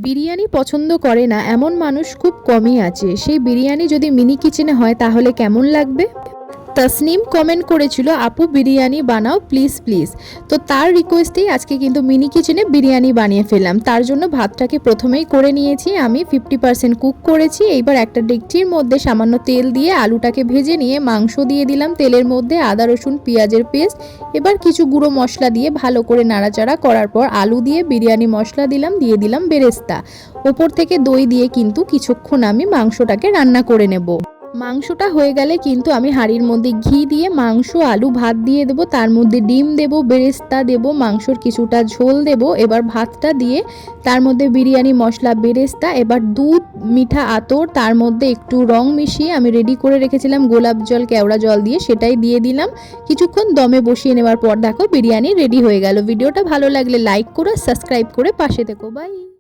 বিরিয়ানি পছন্দ করে না এমন মানুষ খুব কমই আছে। সেই বিরিয়ানি যদি মিনি কিচেনে হয় তাহলে কেমন লাগবে? তাসনিম কমেন্ট করেছিল, আপু বিরিয়ানি বানাও প্লিজ প্লিজ। তো তার রিকোয়েস্টেই আজকে কিন্তু মিনি কিচেনে বিরিয়ানি বানিয়ে ফেললাম। তার জন্য ভাতটাকে প্রথমেই করে নিয়েছি, আমি 50% কুক করেছি। এইবার একটা ডেকচির মধ্যে সামান্য তেল দিয়ে আলুটাকে ভেজে নিয়ে মাংস দিয়ে দিলাম তেলের মধ্যে, আদা রসুন পেঁয়াজের পেস্ট। এবার কিছু গুঁড়ো মশলা দিয়ে ভালো করে নাড়াচাড়া করার পর আলু দিয়ে বিরিয়ানি মশলা দিলাম, দিয়ে দিলাম বেরেস্তা। ওপর থেকে দই দিয়ে কিন্তু কিছুক্ষণ আমি মাংসটাকে রান্না করে নেব। মাংসটা হয়ে গেলে কিন্তু আমি হাঁড়ির মধ্যে ঘি দিয়ে মাংস আলু ভাত দিয়ে দেবো, তার মধ্যে ডিম দেব, বেরেস্তা দেব, মাংসর কিছুটা ঝোল দেব। এবার ভাতটা দিয়ে তার মধ্যে বিরিয়ানি মশলা, বেরেস্তা, এবার দুধ, মিঠা আতর, তার মধ্যে একটু রং মিশিয়ে আমি রেডি করে রেখেছিলাম গোলাপ জল, কেওড়া জল দিয়ে, সেটাই দিয়ে দিলাম। কিছুক্ষণ দমে বসিয়ে নেওয়ার পর দেখো বিরিয়ানি রেডি হয়ে গেল। ভিডিওটা ভালো লাগলে লাইক করো, সাবস্ক্রাইব করে পাশে থেকো। বাই।